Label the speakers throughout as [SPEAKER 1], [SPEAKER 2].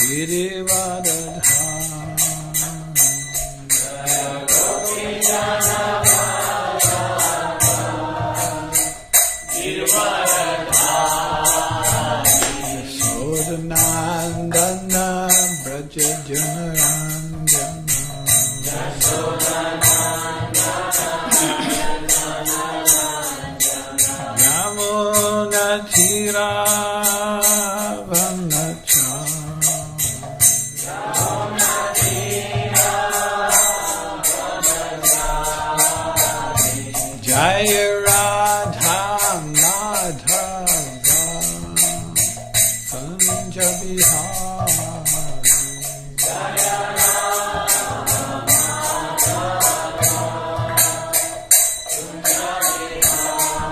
[SPEAKER 1] Girivardhari Yashodanandana Braja Janaranjana Yamuna Tira Jaya Radha Madhava Kunja Bihari Jaya Radha Madhava Kunja Bihari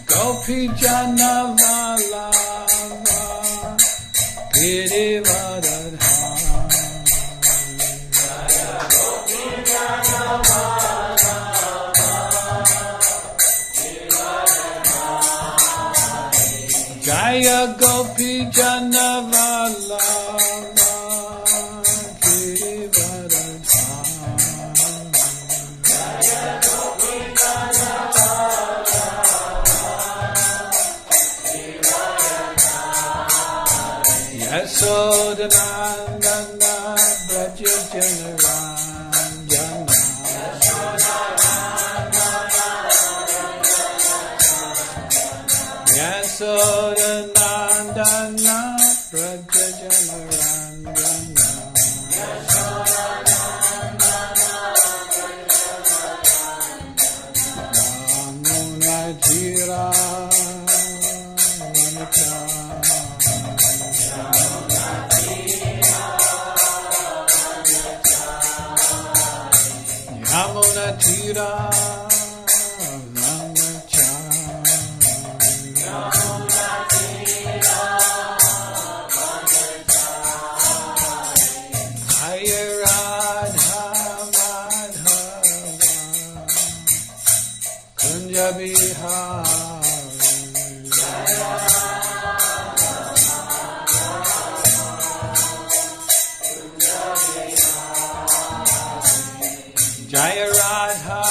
[SPEAKER 1] Gopi Jana Vallabha Girivardhari Jaya Gopi Jana Vallabha Girivardhari Jaya Gopi Jana Vallabha Yashodanandana Braja Janaranjana Yashodanandana Braja Janaranjana Yamuna Tira Yamuna Tira Jaya Radha Madhava Kunja Vihari Jaya Radha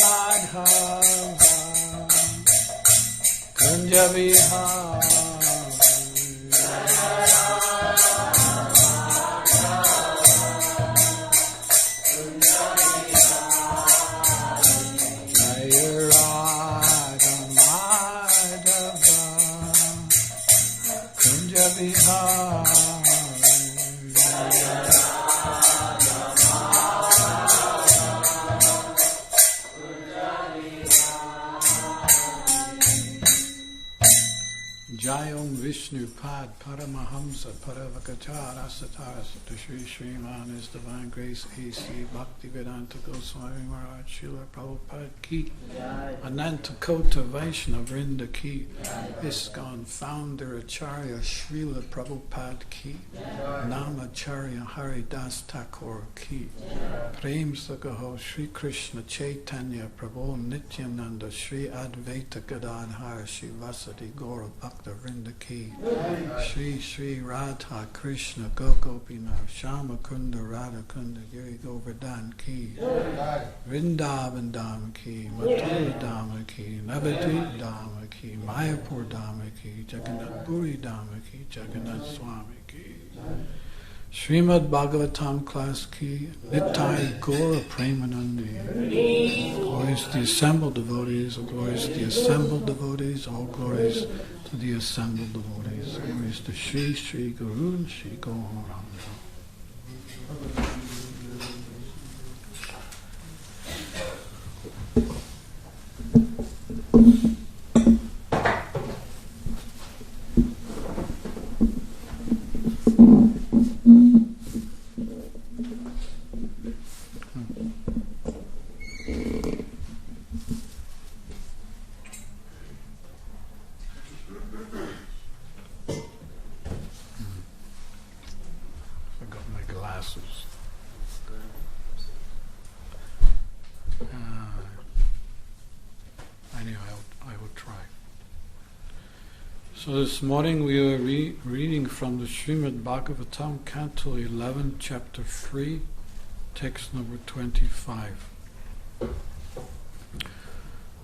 [SPEAKER 1] Madhava Kunja Vihari Jayom Vishnu Pad Paramahamsa Paravakachara Satarasata Shri Sriman His Divine Grace A.C. Bhaktivedanta Goswami Maharaj Shrila Prabhupada Ki Ananta Kota Vaishnava Vrinda Ki ISKCON founder-acharya Shrila Prabhupada Ki Namacharya Haridas Thakur Ki Prem Sagaho Shri Krishna Chaitanya Prabhu Nityananda Shri Advaita Gadadhar Shri Vasadi Gaura Bhakta Vrinda Ki Shri Shri Radha Krishna Gokopina Shama Kunda Radha Kunda Giri Govardhan Ki Vrindavan Dham Ki Mathura Dhama Ki Navadvip Dhama Ki Mayapur Dhama Ki Jagannath Puri Dhama Ki Jagannath Swami Ki Srimad Bhagavatam class Ki Nitai Gora Premanandi. Glories to the assembled devotees, all glories to the assembled devotees, all glories to the assembled devotees. Glories to Shri Shri Guru and Shri Gauranga. So this morning we are reading from the Srimad Bhagavatam, Canto 11, Chapter 3, text number 25.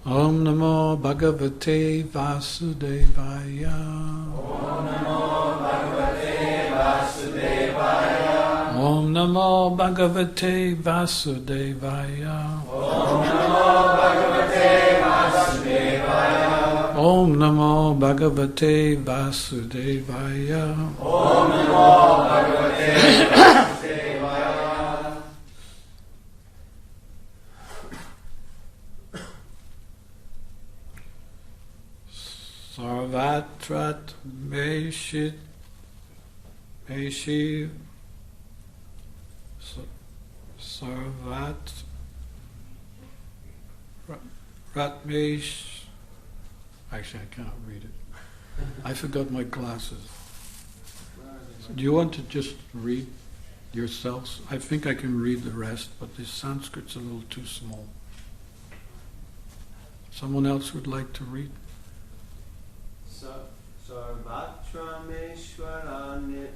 [SPEAKER 1] Om Namo Bhagavate Vasudevaya.
[SPEAKER 2] Om Namo Bhagavate Vasudevaya.
[SPEAKER 1] Om Namo Bhagavate Vasudevaya.
[SPEAKER 2] Om Namo Bhagavate Vasudevaya.
[SPEAKER 1] Om Namo Bhagavate Vasudevaya.
[SPEAKER 2] Om Namo Bhagavate Vasudevaya.
[SPEAKER 1] Sarvatrat Meshit Meshi Sarvat Ratmesh. Actually, I can't read it. I forgot my glasses. Do you want to just read yourselves? I think I can read the rest, but the Sanskrit's a little too small. Someone else would like to read?
[SPEAKER 3] Sarvatra Meshwaran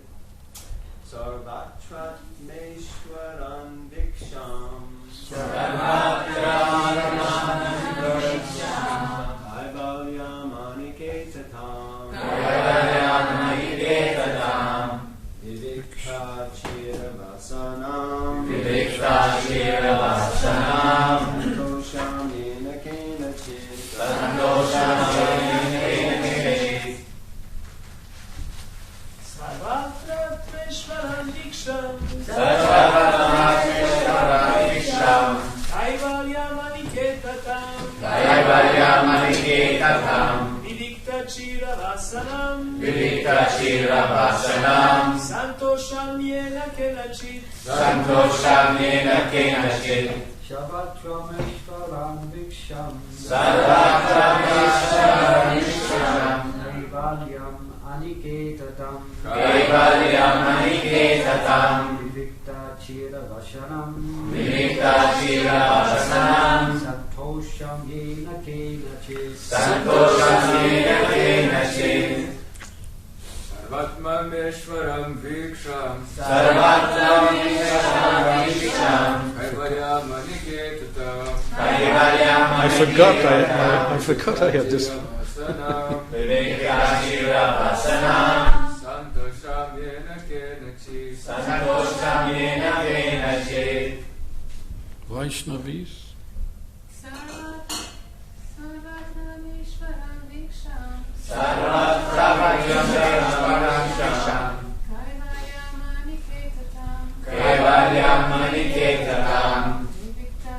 [SPEAKER 3] Viksham.
[SPEAKER 2] Sarvatra Viksham.
[SPEAKER 3] Kaivalyam Aniketatam.
[SPEAKER 2] Kaivalyam Aniketatam.
[SPEAKER 3] Vivikta Chiravasanam.
[SPEAKER 2] Vivikta Chiravasanam.
[SPEAKER 3] Santosham Yena Kenachit.
[SPEAKER 2] Santosham Yena Kenachit.
[SPEAKER 3] Sarvatra Meshwaran Viksham.
[SPEAKER 2] Sarvatra Meshwaran Viksham.
[SPEAKER 3] Kaivalyam Aniketatam.
[SPEAKER 2] Kaivalyam Aniketatam.
[SPEAKER 3] Vivikta Chiravasanam.
[SPEAKER 2] Vivikta Chiravasanam.
[SPEAKER 3] Santosham Yena Kenachit.
[SPEAKER 2] Santosham Yena Kenachit.
[SPEAKER 3] Sarvatra Meshwaran Viksham.
[SPEAKER 2] Sarvatra Meshwaran Viksham.
[SPEAKER 3] Kaivalyam Aniketatam.
[SPEAKER 2] Kaivalyam Aniketatam.
[SPEAKER 3] Vivikta Chiravasanam.
[SPEAKER 2] Vivikta Chiravasanam.
[SPEAKER 3] Santosham Yena Kenachit.
[SPEAKER 2] Santosham Yena Kenachit.
[SPEAKER 4] Sarvatma Meshwaram Viksham.
[SPEAKER 2] Sarvatra Meshwaram Viksham.
[SPEAKER 4] Kaivalyam Aniketatam.
[SPEAKER 2] Kaivalyam
[SPEAKER 1] I forgot I had this.
[SPEAKER 2] Vivikta Chiravasanam.
[SPEAKER 4] Santosham Yena Kenachit.
[SPEAKER 2] Santosham Yena Kenachit.
[SPEAKER 1] Vaishnavis.
[SPEAKER 5] Sarvatra Meshwaram Viksham.
[SPEAKER 2] Sarvatra Meshwaram Viksham.
[SPEAKER 5] Kaivalyam Aniketatam.
[SPEAKER 2] Kaivalyam Aniketatam.
[SPEAKER 5] Vivikta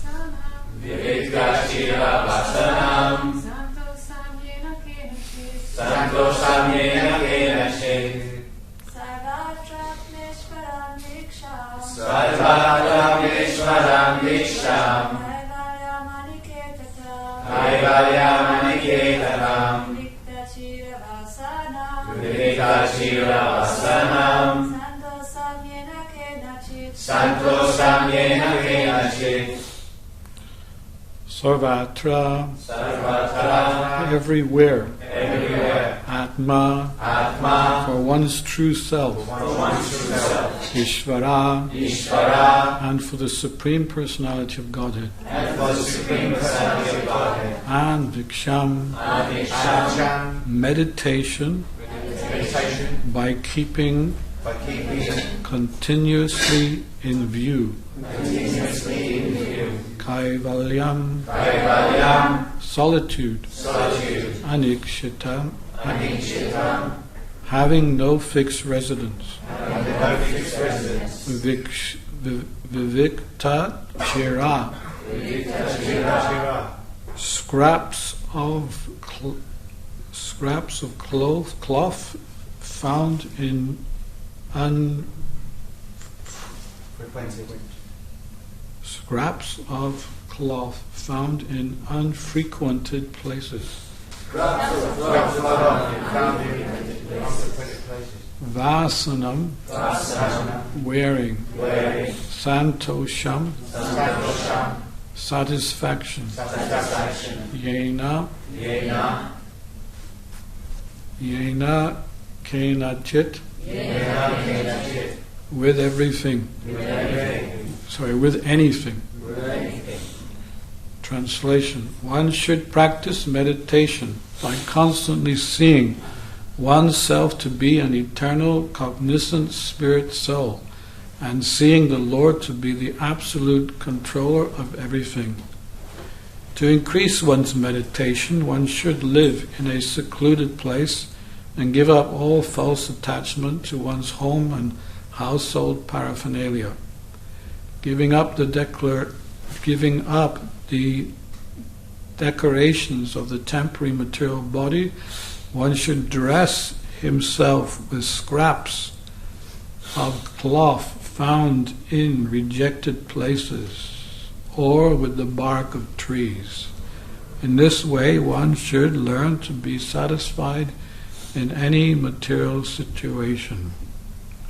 [SPEAKER 5] Chiravasanam.
[SPEAKER 2] Vivikta Chiravasanam.
[SPEAKER 5] Santosham Yena Kenachit.
[SPEAKER 2] Santosham Yena Kenachit.
[SPEAKER 5] Sarvatra Meshwaram Viksham.
[SPEAKER 2] Sarvatra Meshwaram Viksham.
[SPEAKER 5] Kaivalyam Aniketatam.
[SPEAKER 2] Kaivalyam Aniketatam.
[SPEAKER 5] Vivikta Chiravasanam.
[SPEAKER 2] Vivikta Chiravasanam.
[SPEAKER 5] Santosham Yena Kenachit.
[SPEAKER 2] Santosham Yena Kenachit.
[SPEAKER 1] Sarvatra.
[SPEAKER 2] Sarvatra.
[SPEAKER 1] Everywhere.
[SPEAKER 2] Everywhere.
[SPEAKER 1] Atma.
[SPEAKER 2] Atma.
[SPEAKER 1] For one's true self.
[SPEAKER 2] For one's true self.
[SPEAKER 1] Ishvara.
[SPEAKER 2] Ishvara.
[SPEAKER 1] And for the Supreme Personality of Godhead.
[SPEAKER 2] And for the Supreme Personality of Godhead.
[SPEAKER 1] And Viksham.
[SPEAKER 2] And Viksham.
[SPEAKER 1] Meditation.
[SPEAKER 2] Meditation.
[SPEAKER 1] By keeping continuously in view.
[SPEAKER 2] Continuously in view.
[SPEAKER 1] Kaivalyam.
[SPEAKER 2] Kaivalyam.
[SPEAKER 1] Solitude.
[SPEAKER 2] Solitude.
[SPEAKER 1] Anikshitam.
[SPEAKER 2] Anikshitam.
[SPEAKER 1] Having no fixed residence.
[SPEAKER 2] Having no fixed residence.
[SPEAKER 1] Vivikta Chira.
[SPEAKER 2] Vivikta Chira.
[SPEAKER 1] Scraps of cloth found in scraps of cloth found in unfrequented places. Vasanam, wearing. Santosham, satisfaction. Yena, Yena kenachit,
[SPEAKER 2] Yena kenachit,
[SPEAKER 1] with everything.
[SPEAKER 2] with everything,
[SPEAKER 1] Sorry, with anything.
[SPEAKER 2] with anything.
[SPEAKER 1] Translation. One should practice meditation by constantly seeing oneself to be an eternal, cognizant spirit soul, and seeing the Lord to be the absolute controller of everything. To increase one's meditation, one should live in a secluded place and give up all false attachment to one's home and household paraphernalia. Giving up the decorations of the temporary material body, one should dress himself with scraps of cloth found in rejected places, or with the bark of trees. In this way, one should learn to be satisfied in any material situation.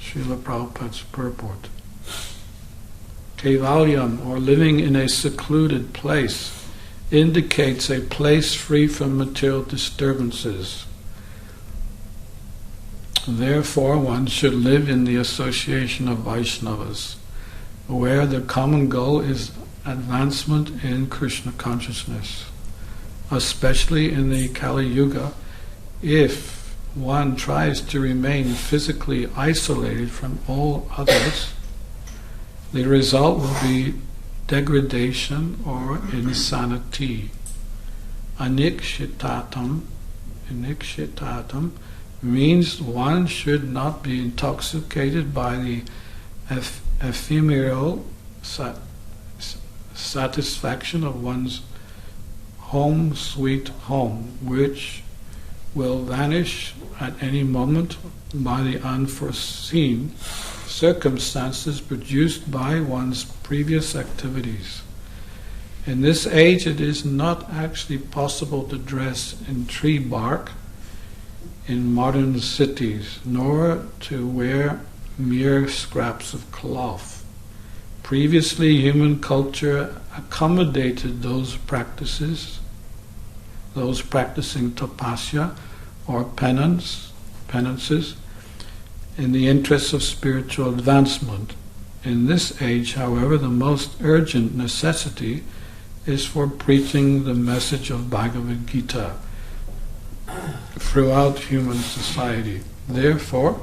[SPEAKER 1] Srila Prabhupada's purport. Kevalyam, or living in a secluded place, indicates a place free from material disturbances. Therefore, one should live in the association of Vaishnavas, where the common goal is advancement in Krishna consciousness. Especially in the Kali Yuga, if one tries to remain physically isolated from all others, the result will be degradation or insanity. Anikshitatam means one should not be intoxicated by the ephemeral satisfaction of one's home sweet home, which will vanish at any moment by the unforeseen circumstances produced by one's previous activities. In this age, it is not actually possible to dress in tree bark in modern cities, nor to wear mere scraps of cloth. Previously, human culture accommodated those practicing tapasya or penances in the interests of spiritual advancement. In this age, however, the most urgent necessity is for preaching the message of Bhagavad Gita throughout human society. Therefore,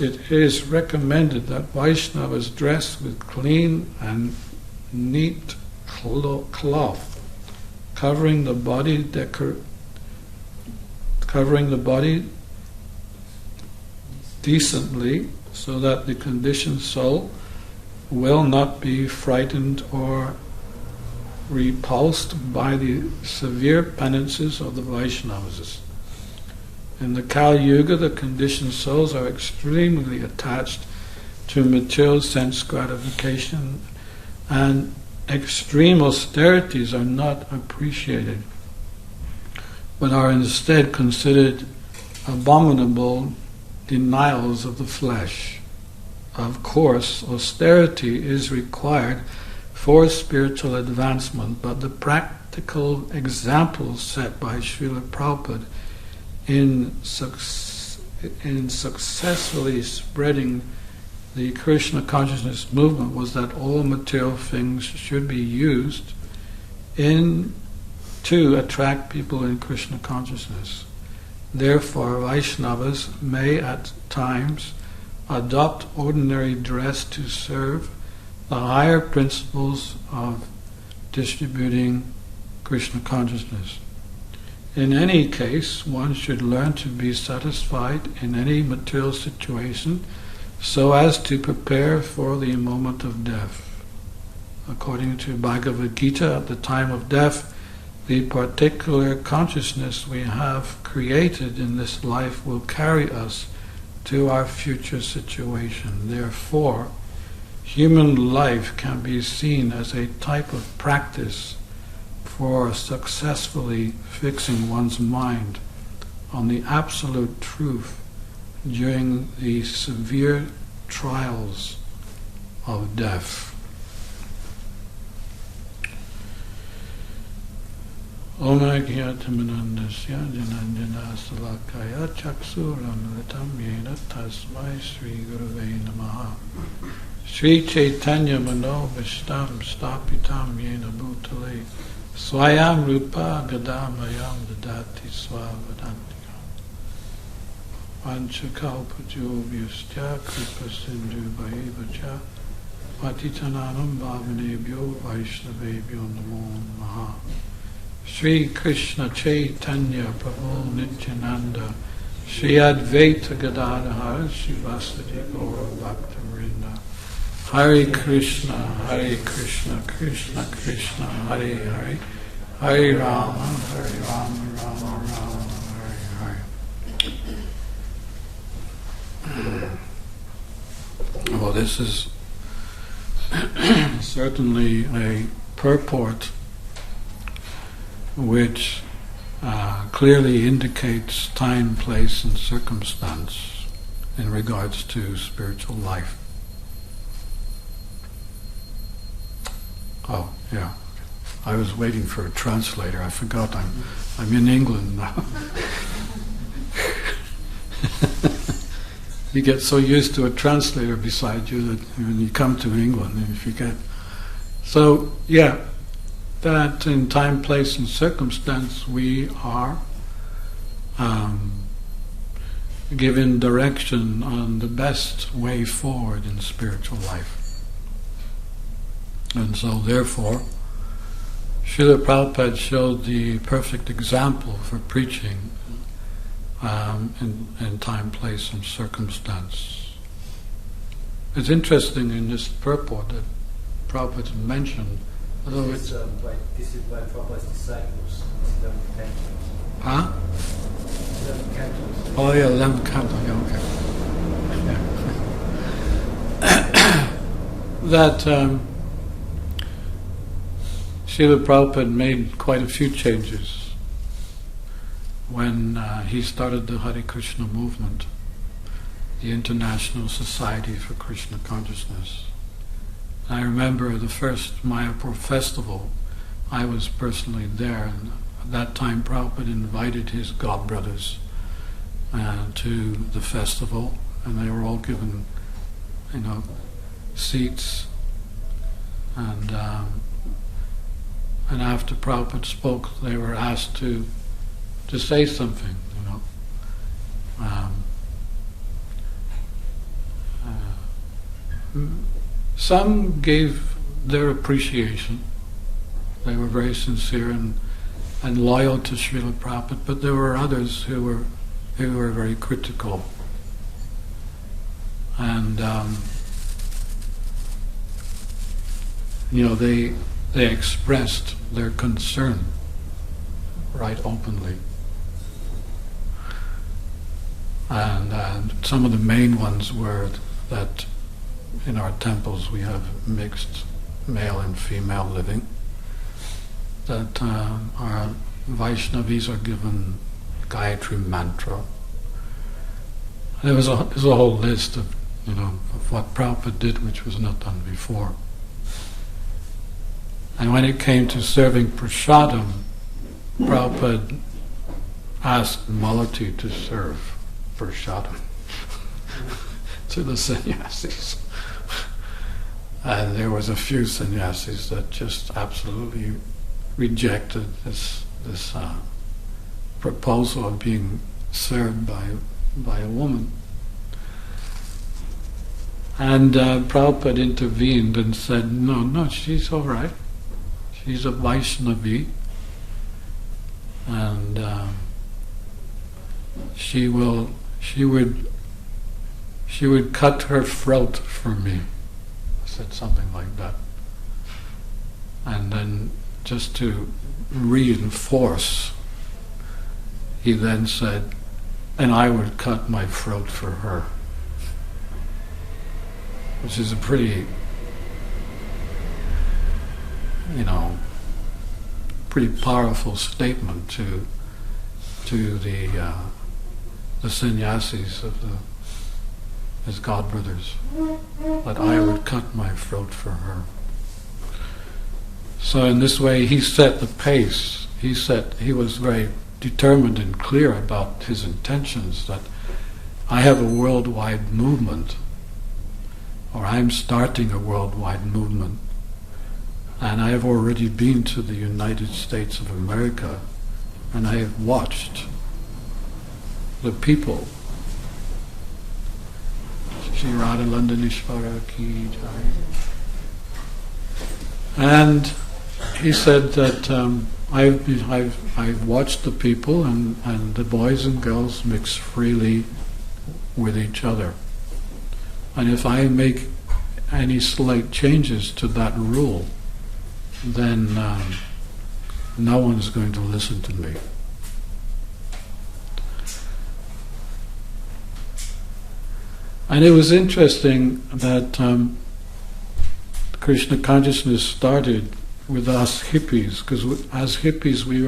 [SPEAKER 1] it is recommended that Vaishnavas dress with clean and neat cloth, covering the body decently, so that the conditioned soul will not be frightened or repulsed by the severe penances of the Vaishnavas. In the Kali Yuga, the conditioned souls are extremely attached to material sense gratification, and extreme austerities are not appreciated, but are instead considered abominable denials of the flesh. Of course, austerity is required for spiritual advancement, but the practical examples set by Srila Prabhupada in successfully spreading the Krishna Consciousness movement was that all material things should be used to attract people in Krishna Consciousness. Therefore, Vaishnavas may at times adopt ordinary dress to serve the higher principles of distributing Krishna consciousness. In any case, one should learn to be satisfied in any material situation so as to prepare for the moment of death. According to Bhagavad Gita, at the time of death, the particular consciousness we have created in this life will carry us to our future situation. Therefore, human life can be seen as a type of practice for successfully fixing one's mind on the absolute truth during the severe trials of death. Om Agyatamandasya Jananjana Salakaya Chaksuramritam Yena Tasmai Sri Gurave Namaha Sri Chaitanya Mano Vishtam Stapitam Yena Bhutale Swayam Rupa Gadamayam Dadati Swavadantika Vanchakalpajobhyascha Kripa Sindhu Bhaivacha Patitananam Bhavanebhyo Vaishnavebhyo Namo Namaha Shri Krishna Chaitanya Prabhu Nityananda Shri Advaita Gadadhara Shri Vasudeva Gaura Bhaktivinoda Hare Krishna Krishna Krishna Hare Hare Hare Rama Rama Rama Hare Hare. Well, this is certainly a purport which clearly indicates time, place, and circumstance in regards to spiritual life. Oh, yeah. I was waiting for a translator. I forgot I'm in England now. You get so used to a translator beside you that when you come to England, you forget. So, yeah, that in time, place, and circumstance we are given direction on the best way forward in spiritual life. And so, therefore, Srila Prabhupada showed the perfect example for preaching in time, place, and circumstance. It's interesting in this purport that Prabhupada mentioned, although
[SPEAKER 6] this is by Prabhupada's disciples, 11th canto.
[SPEAKER 1] Huh?
[SPEAKER 6] 11th canto.
[SPEAKER 1] Oh yeah, 11th canto, yeah, okay. That Srila Prabhupada made quite a few changes when he started the Hare Krishna movement, the International Society for Krishna Consciousness. I remember the first Mayapur festival, I was personally there, and at that time Prabhupada invited his godbrothers to the festival, and they were all given, seats, and after Prabhupada spoke, they were asked to say something, Some gave their appreciation. They were very sincere and loyal to Srila Prabhupada, but there were others who were very critical. And they expressed their concern right openly. And some of the main ones were that in our temples we have mixed male and female living, that our Vaishnavis are given Gayatri mantra. There was a whole list of what Prabhupada did which was not done before. And when it came to serving prasadam, Prabhupada asked Malati to serve prasadam to the sannyasis. And there was a few sannyasis that just absolutely rejected this proposal of being served by a woman. And Prabhupada intervened and said, no, she's all right. She's a Vaishnavi, and she would cut her throat for me. I said something like that. And then, just to reinforce, he then said, and I would cut my throat for her. Which is a pretty, pretty powerful statement to the sannyasis of his godbrothers, that I would cut my throat for her. So in this way he set the pace he said he was very determined and clear about his intentions, that I have a worldwide movement, or I'm starting a worldwide movement, and I have already been to the United States of America, and I have watched the people. Shri Radha Landanishvara ki jai. And he said that I've watched the people, and the boys and girls mix freely with each other. And if I make any slight changes to that rule, then no one's going to listen to me. And it was interesting that Krishna Consciousness started with us hippies, because as hippies we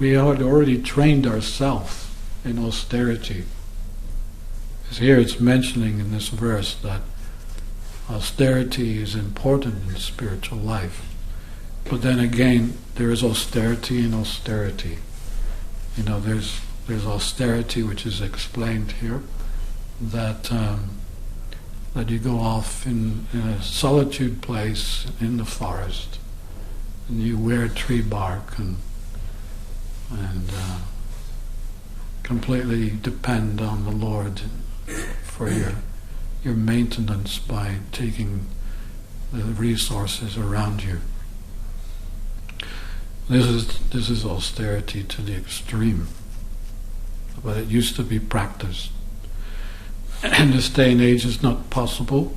[SPEAKER 1] had already trained ourselves in austerity. Because here it's mentioning in this verse that austerity is important in spiritual life. But then again, there is austerity and austerity. There's austerity which is explained here, that you go off in a solitude place in the forest, and you wear tree bark and completely depend on the Lord for your maintenance by taking the resources around you. This is austerity to the extreme, but it used to be practiced. In this day and age it's not possible.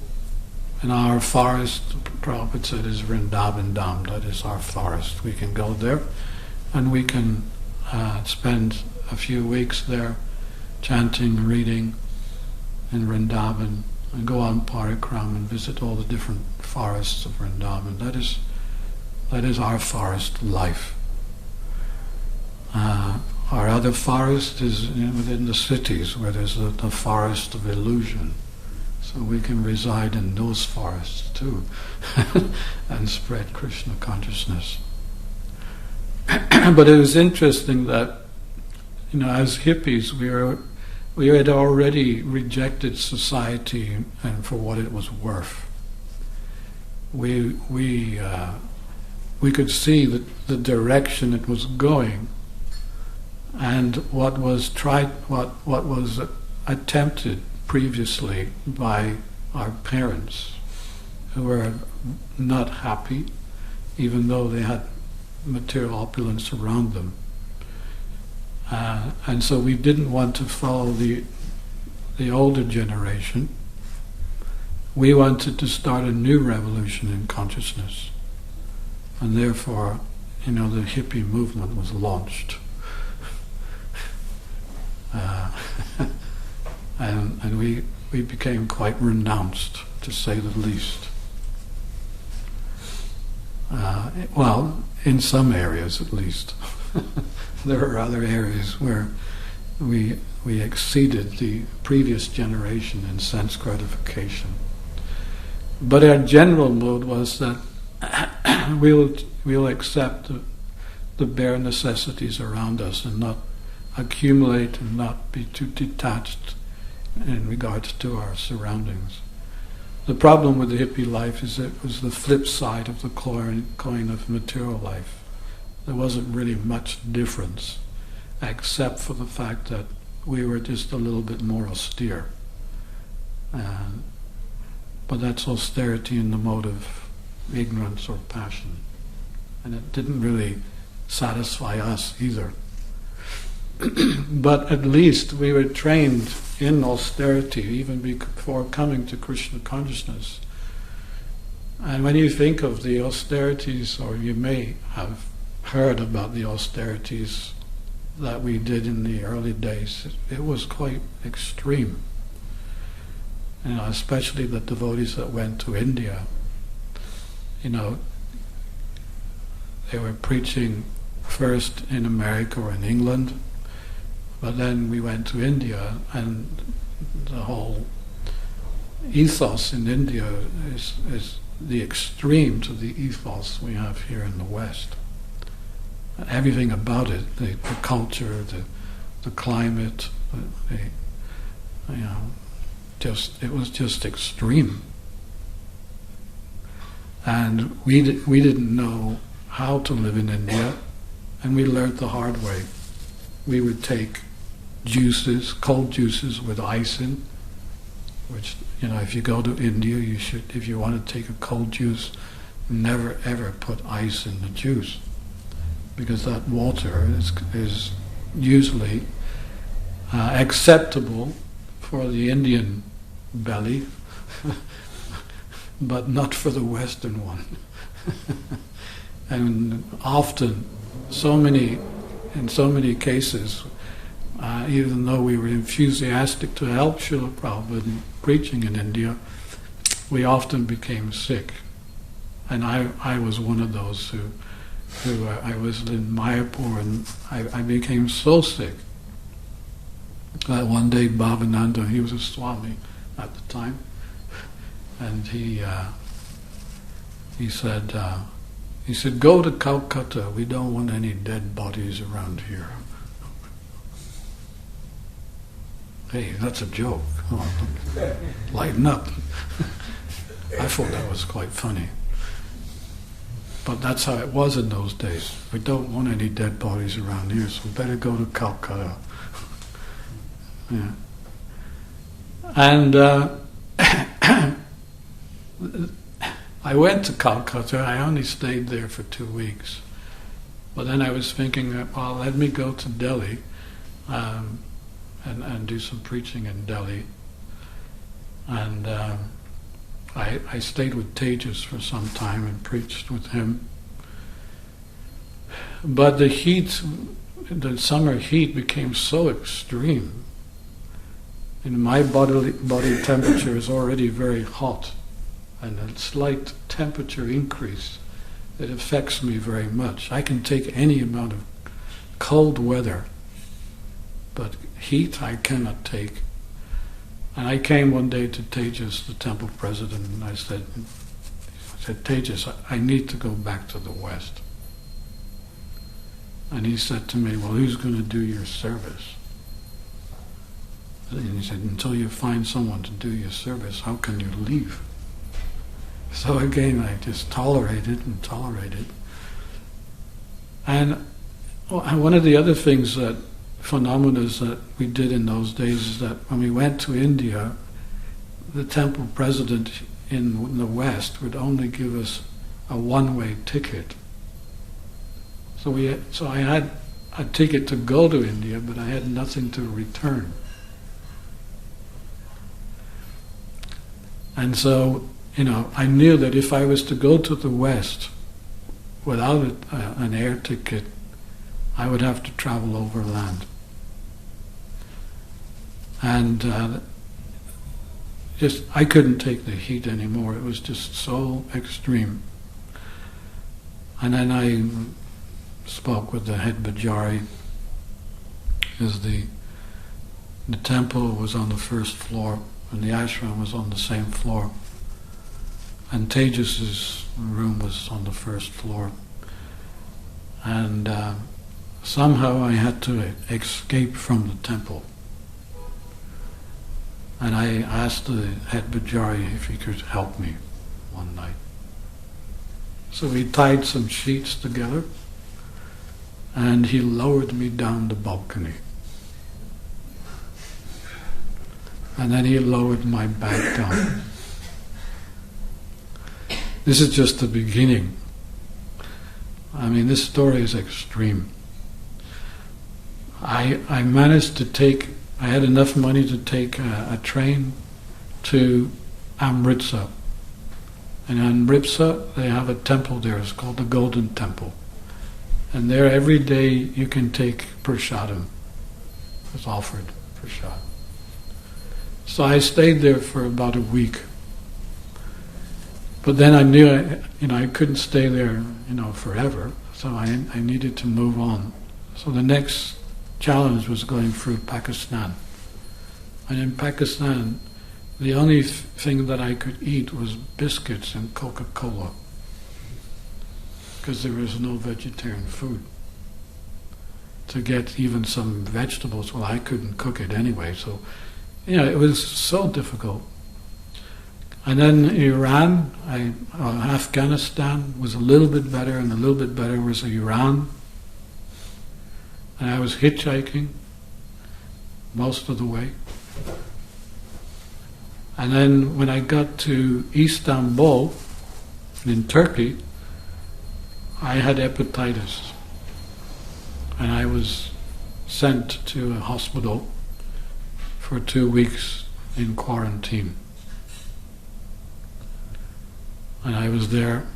[SPEAKER 1] In our forest, Prabhupada said, is Vrindavan Dham, that is our forest. We can go there and we can spend a few weeks there chanting, reading in Vrindavan, and go on parikram and visit all the different forests of Vrindavan. That is our forest life. Our other forest is within the cities, where there's the forest of illusion. So we can reside in those forests too and spread Krishna consciousness. But it was interesting that, as hippies, we had already rejected society and for what it was worth. We could see the direction it was going, and what was attempted previously by our parents, who were not happy, even though they had material opulence around them. And so we didn't want to follow the older generation. We wanted to start a new revolution in consciousness. And therefore, the hippie movement was launched. And we became quite renounced, to say the least. Well, in some areas at least. There are other areas where we exceeded the previous generation in sense gratification. But our general mood was that we'll accept the bare necessities around us and not accumulate and not be too detached in regards to our surroundings. The problem with the hippie life is it was the flip side of the coin of material life. There wasn't really much difference, except for the fact that we were just a little bit more austere. But that's austerity in the mode of ignorance or passion. And it didn't really satisfy us either. But at least we were trained in austerity even before coming to Krishna consciousness. And when you think of the austerities, or you may have heard about the austerities that we did in the early days, it was quite extreme. Especially the devotees that went to India. They were preaching first in America or in England, but then we went to India, and the whole ethos in India is the extreme to the ethos we have here in the West. everything about it, the culture, the climate, it was just extreme. And we didn't know how to live in India, and we learned the hard way. We would take juices, cold juices with ice in, which, if you go to India, you should, if you want to take a cold juice, never ever put ice in the juice, because that water is usually acceptable for the Indian belly, but not for the Western one. And often, in so many cases, even though we were enthusiastic to help Srila Prabhupada in preaching in India, we often became sick. And I was one of those who I was in Mayapur, and I became so sick that one day Bhavananda, he was a Swami at the time, and he said, go to Calcutta, we don't want any dead bodies around here. Hey, that's a joke. Oh, lighten up. I thought that was quite funny. But that's how it was in those days. We don't want any dead bodies around here, so we better go to Calcutta. Yeah. And I went to Calcutta. I only stayed there for 2 weeks. But then I was thinking, well, let me go to Delhi and do some preaching in Delhi. And I stayed with Tejas for some time and preached with him. But the heat, the summer heat became so extreme. And my body temperature is already very hot, and a slight temperature increase, it affects me very much. I can take any amount of cold weather, but heat I cannot take. And I came one day to Tejas, the temple president, and I said, Tejas, I need to go back to the West. And he said to me, well, who's going to do your service? And he said, until you find someone to do your service, how can you leave? So again, I just tolerated and tolerated. And one of the other things phenomena that we did in those days is that when we went to India, the temple president in the West would only give us a one-way ticket. So I had a ticket to go to India, but I had nothing to return. And so, I knew that if I was to go to the West without an air ticket, I would have to travel overland. And I couldn't take the heat anymore. It was just so extreme. And then I spoke with the head Bajari, because the temple was on the first floor and the ashram was on the same floor. And Tejas's room was on the first floor. And somehow I had to escape from the temple. And I asked the head Bajari if he could help me one night. So we tied some sheets together, and he lowered me down the balcony. And then he lowered my bag down. This is just the beginning. I mean, this story is extreme. I managed to I had enough money to take a train to Amritsar. And in Amritsar, they have a temple there. It's called the Golden Temple. And there, every day, you can take prasadam. It's offered prasad. So I stayed there for about a week. But then I knew, I couldn't stay there, forever. So I needed to move on. So the next challenge was going through Pakistan. And in Pakistan, the only thing that I could eat was biscuits and Coca-Cola, because there was no vegetarian food. to get even some vegetables. Well, I couldn't cook it anyway, so it was so difficult. And then Iran, Afghanistan was a little bit better, and a little bit better was Iran. And I was hitchhiking most of the way. And then when I got to Istanbul, in Turkey, I had hepatitis. And I was sent to a hospital for 2 weeks in quarantine. And I was there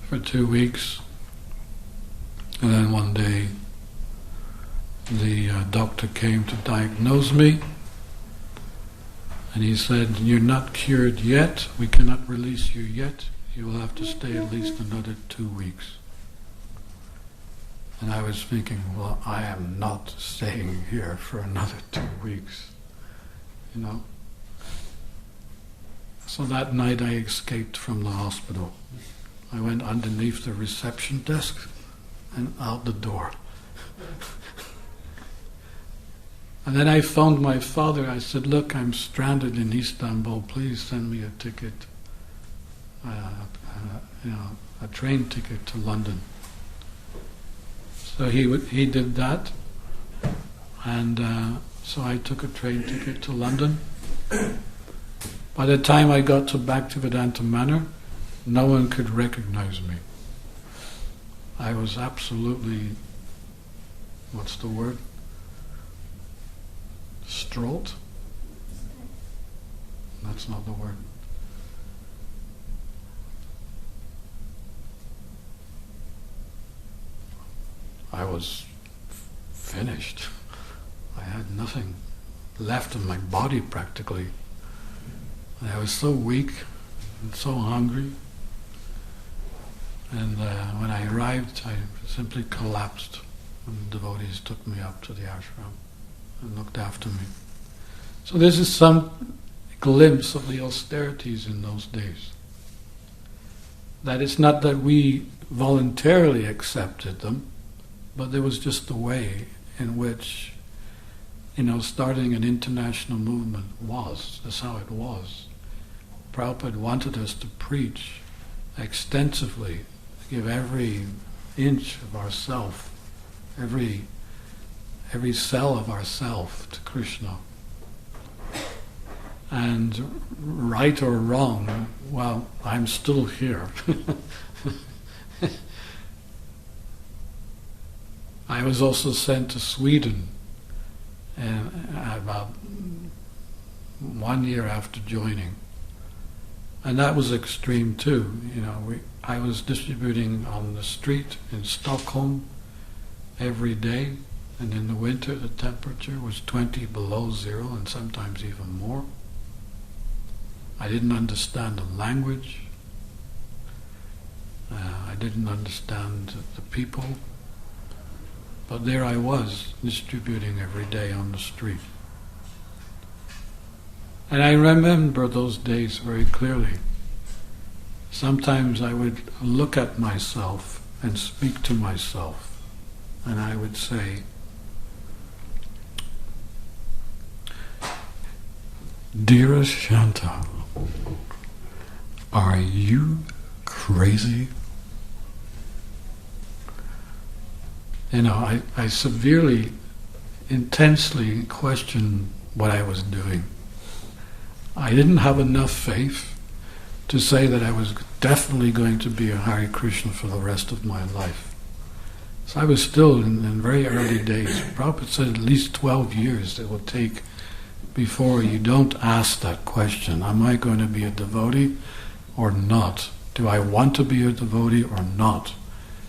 [SPEAKER 1] for 2 weeks. And then one day, the doctor came to diagnose me. And he said, "You're not cured yet. We cannot release you yet. You will have to stay at least another 2 weeks." And I was thinking, well, I am not staying here for another 2 weeks, So that night I escaped from the hospital. I went underneath the reception desk and out the door. And then I phoned my father. I said, "Look, I'm stranded in Istanbul. Please send me a ticket, a train ticket to London." So he did that, and so I took a train ticket to London. By the time I got to Bhaktivedanta Manor, no one could recognize me. I was absolutely, what's the word? Straught? That's not the word. I was finished. I had nothing left in my body practically. And I was so weak and so hungry. And when I arrived, I simply collapsed. And the devotees took me up to the ashram and looked after me. So this is some glimpse of the austerities in those days. That it's not that we voluntarily accepted them, but there was just a way in which, starting an international movement was. That's how it was. Prabhupada wanted us to preach extensively, give every inch of ourself, every cell of ourself to Krishna. And right or wrong, well, I'm still here. I was also sent to Sweden about 1 year after joining. And that was extreme too. I was distributing on the street in Stockholm every day, and in the winter the temperature was 20 below zero and sometimes even more. I didn't understand the language. I didn't understand the people. But there I was, distributing every day on the street. And I remember those days very clearly. Sometimes I would look at myself and speak to myself, and I would say, "Dhirasanta, are you crazy?" I severely, intensely questioned what I was doing. I didn't have enough faith to say that I was definitely going to be a Hare Krishna for the rest of my life. So I was still in very early days. Prabhupada said at least 12 years it will take before you don't ask that question. Am I going to be a devotee or not? Do I want to be a devotee or not?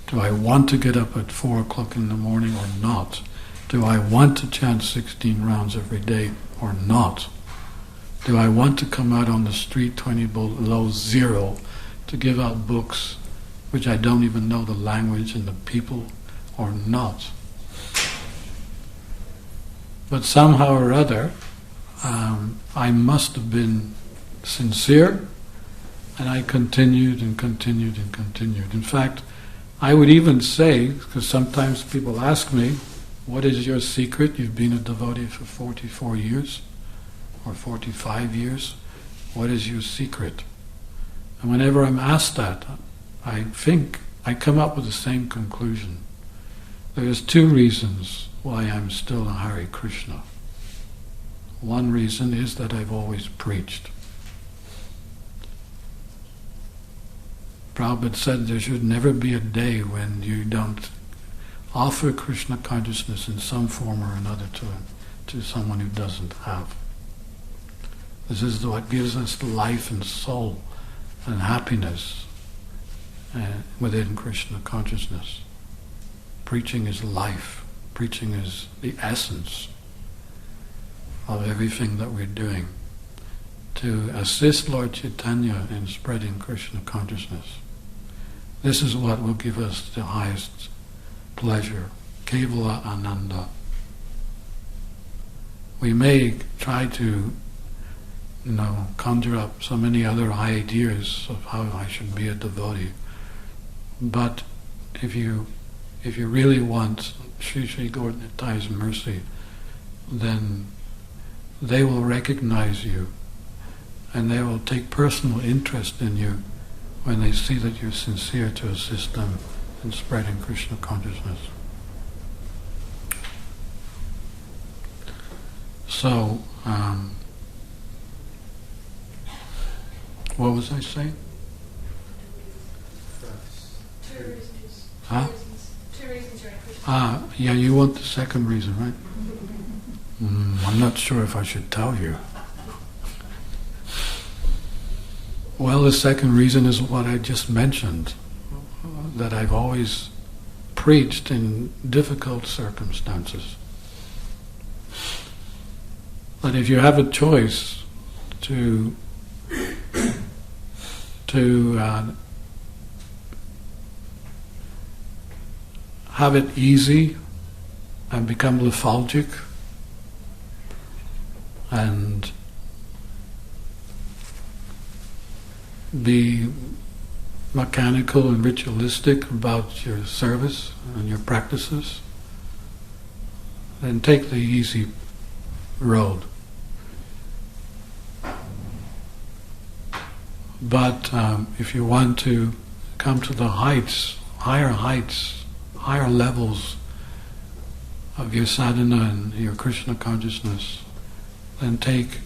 [SPEAKER 1] Do I want to get up at 4 o'clock in the morning or not? Do I want to chant 16 rounds every day or not? Do I want to come out on the street 20 below zero to give out books which I don't even know the language and the people or not? But somehow or other, I must have been sincere, and I continued and continued and continued. In fact, I would even say, because sometimes people ask me, what is your secret? You've been a devotee for 44 years or 45 years. What is your secret? And whenever I'm asked that, I think I come up with the same conclusion. There's two reasons why I'm still a Hare Krishna. One reason is that I've always preached. Prabhupada said there should never be a day when you don't offer Krishna consciousness in some form or another to someone who doesn't have. This is what gives us life and soul and happiness within Krishna consciousness. Preaching is life. Preaching is the essence of everything that we're doing to assist Lord Chaitanya in spreading Krishna consciousness. This is what will give us the highest pleasure, Kevala Ananda. We may try to, conjure up so many other ideas of how I should be a devotee, but if you really want Sri Sri Gaur Nitai's mercy, then they will recognize you and they will take personal interest in you when they see that you're sincere to assist them in spreading Krishna consciousness. So, what was I saying?
[SPEAKER 5] Two reasons.
[SPEAKER 1] Huh?
[SPEAKER 5] Two reasons you're in Krishna.
[SPEAKER 1] Yeah, you want the second reason, right? I'm not sure if I should tell you. Well, the second reason is what I just mentioned, that I've always preached in difficult circumstances. But if you have a choice to have it easy and become lethargic and be mechanical and ritualistic about your service and your practices, then take the easy road. But if you want to come to the higher levels of your sadhana and your Krishna consciousness, then take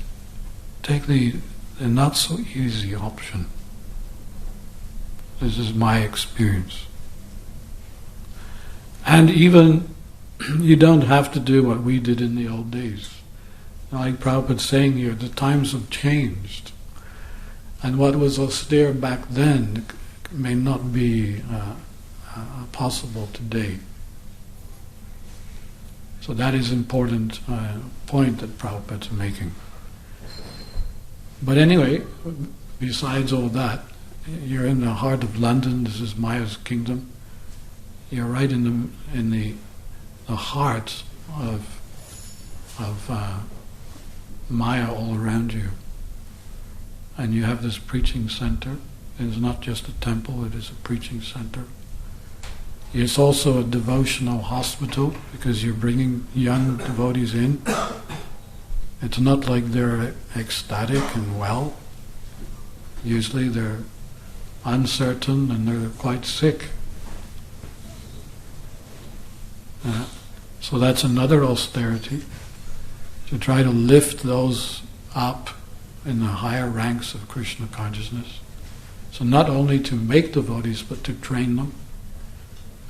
[SPEAKER 1] the not so easy option. This is my experience. And even you don't have to do what we did in the old days. Like Prabhupada's saying here, the times have changed. And what was austere back then may not be possible today. So that is an important point that Prabhupada's making. But anyway, besides all that, you're in the heart of London. This is Maya's kingdom. You're right in the heart of Maya all around you. And you have this preaching center. It's not just a temple, it is a preaching center. It's also a devotional hospital because you're bringing young devotees in. It's not like they're ecstatic and well. Usually they're uncertain and they're quite sick. So that's another austerity, to try to lift those up in the higher ranks of Krishna consciousness. So not only to make devotees, but to train them.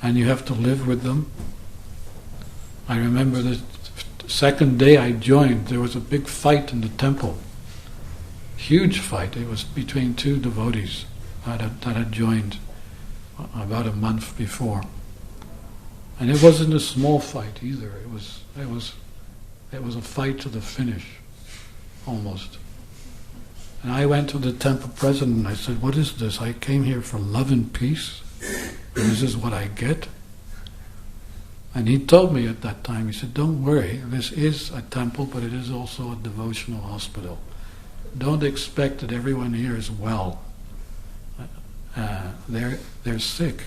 [SPEAKER 1] And you have to live with them. I remember the second day I joined, there was a big fight in the temple. Huge fight. It was between two devotees that had joined about a month before. And it wasn't a small fight either. It was a fight to the finish, almost. And I went to the temple president and I said, "What is this? I came here for love and peace, and this is what I get?" And he told me at that time, he said, "Don't worry, this is a temple, but it is also a devotional hospital. Don't expect that everyone here is well. They're sick.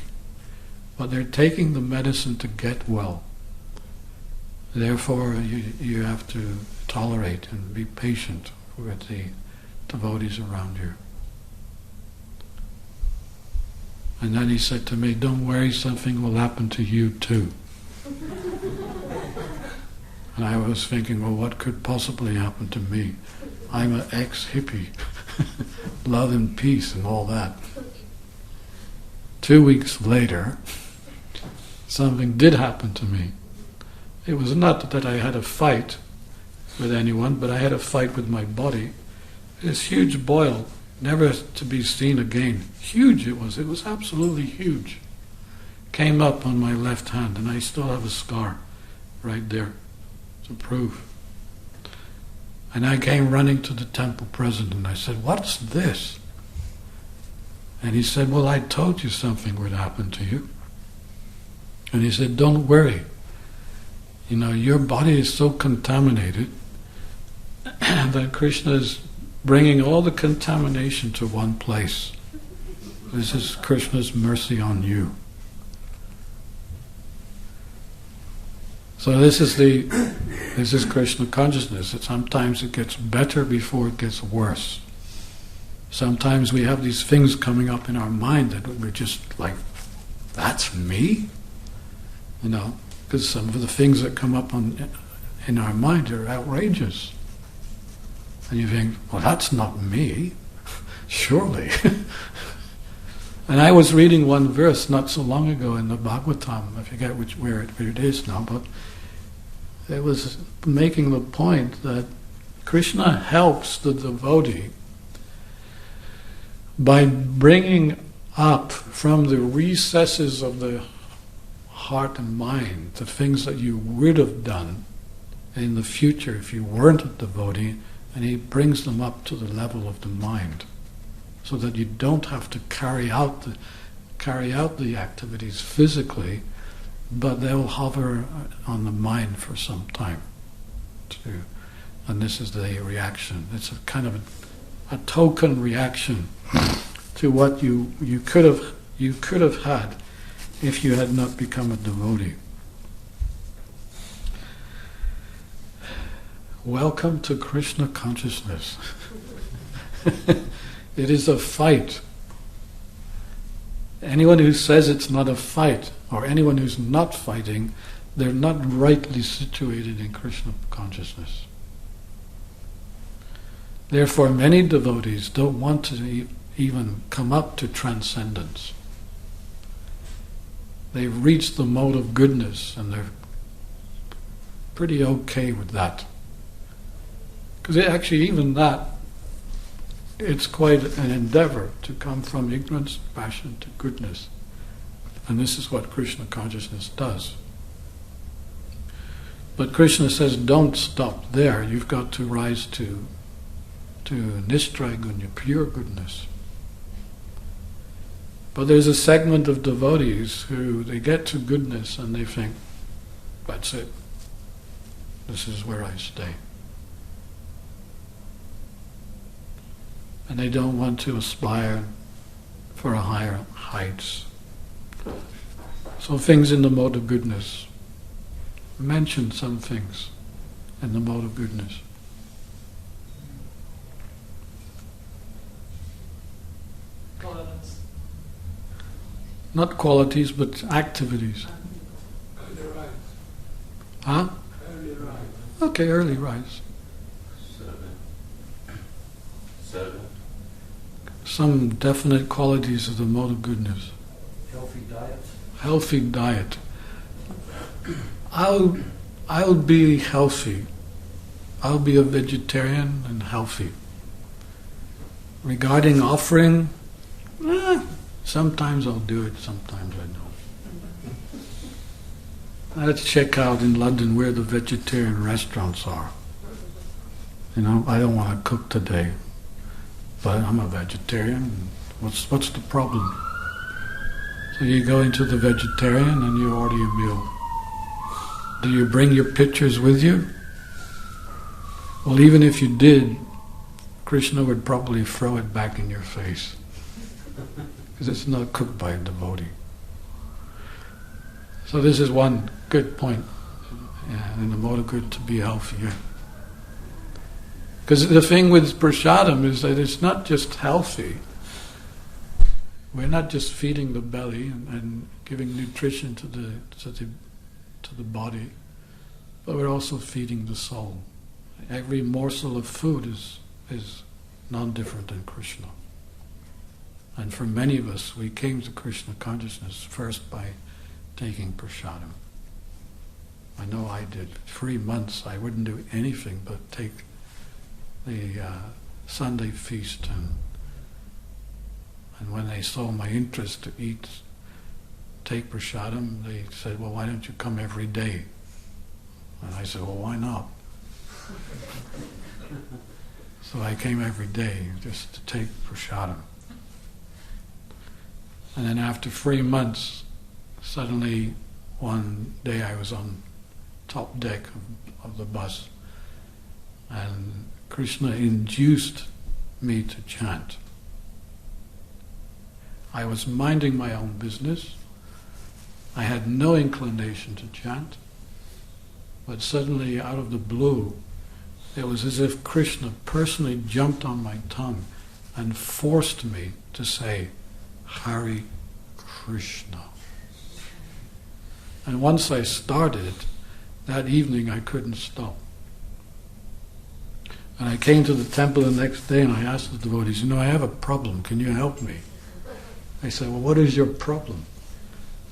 [SPEAKER 1] but they're taking the medicine to get well. Therefore, you have to tolerate and be patient with the devotees around you. And then he said to me, don't worry, something will happen to you too. And I was thinking, well, what could possibly happen to me? I'm an ex-hippie. Love and peace and all that. 2 weeks later, something did happen to me. It was not that I had a fight with anyone, but I had a fight with my body. This huge boil, never to be seen again. Huge it was absolutely huge. Came up on my left hand, and I still have a scar right there to prove. And I came running to the temple president, and I said, what's this? And he said, well, I told you something would happen to you. And he said, don't worry. You know, your body is so contaminated that Krishna is bringing all the contamination to one place. This is Krishna's mercy on you. So this is Krishna consciousness. Sometimes it gets better before it gets worse. Sometimes we have these things coming up in our mind that we're just like, that's me? You know, because some of the things that come up in our mind are outrageous. And you think, well, that's not me, surely. And I was reading one verse not so long ago in the Bhagavatam, I forget where it is now, but it was making the point that Krishna helps the devotee by bringing up from the recesses of the heart and mind the things that you would have done in the future if you weren't a devotee, and he brings them up to the level of the mind, so that you don't have to carry out the activities physically, but they'll hover on the mind for some time. And this is the reaction. It's a kind of a token reaction to what you could have had if you had not become a devotee. Welcome to Krishna Consciousness. It is a fight. Anyone who says it's not a fight, or anyone who's not fighting, they're not rightly situated in Krishna consciousness. Therefore, many devotees don't want to even come up to transcendence. They've reached the mode of goodness, and they're pretty okay with that. Because actually, even that, it's quite an endeavor to come from ignorance, passion to goodness. And this is what Krishna consciousness does. But Krishna says, don't stop there. You've got to rise to Nistraygunya, pure goodness. But there's a segment of devotees who they get to goodness and they think, that's it. This is where I stay. And they don't want to aspire for a higher heights. So things in the mode of goodness. Mention some things in the mode of goodness.
[SPEAKER 7] Qualities.
[SPEAKER 1] Not qualities, but activities.
[SPEAKER 4] Early rise.
[SPEAKER 1] Huh?
[SPEAKER 4] Early rise.
[SPEAKER 1] Okay, early rise.
[SPEAKER 2] Seven.
[SPEAKER 1] Some definite qualities of the mode of goodness.
[SPEAKER 6] Healthy diet.
[SPEAKER 1] Healthy diet. I'll be healthy. I'll be a vegetarian and healthy. Regarding offering, sometimes I'll do it, sometimes I don't. Let's check out in London where the vegetarian restaurants are. You know, I don't want to cook today, but I'm a vegetarian. What's the problem? So you go into the vegetarian and you order your meal. Do you bring your pictures with you? Well, even if you did, Krishna would probably throw it back in your face, because it's not cooked by a devotee. So this is one good point in the mode of good to be healthier. Because the thing with prasadam is that it's not just healthy. We're not just feeding the belly and giving nutrition to the body, but we're also feeding the soul. Every morsel of food is non-different than Krishna. And for many of us, we came to Krishna consciousness first by taking prasadam. I know I did. 3 months I wouldn't do anything but take the Sunday feast, and when they saw my interest to take prasadam, they said, well, why don't you come every day? And I said, well, why not? So I came every day just to take prasadam. And then after 3 months, suddenly one day I was on top deck of the bus, and Krishna induced me to chant. I was minding my own business. I had no inclination to chant, but suddenly out of the blue, it was as if Krishna personally jumped on my tongue and forced me to say, Hare Krishna. And once I started, that evening I couldn't stop. And I came to the temple the next day and I asked the devotees, I have a problem, can you help me? They said, well, what is your problem?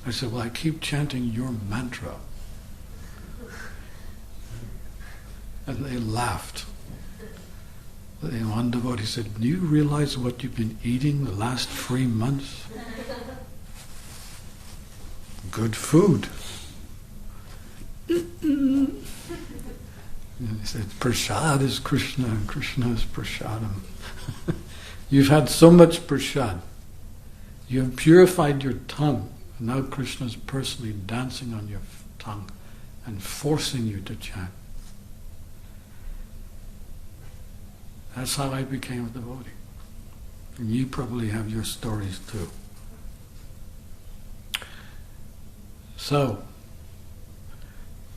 [SPEAKER 1] I said, well, I keep chanting your mantra. And they laughed. And one devotee said, do you realize what you've been eating the last 3 months? Good food. And he said, prasad is Krishna and Krishna is prasadam. You've had so much prasad. You have purified your tongue. And now Krishna is personally dancing on your tongue and forcing you to chant. That's how I became a devotee. And you probably have your stories too. So,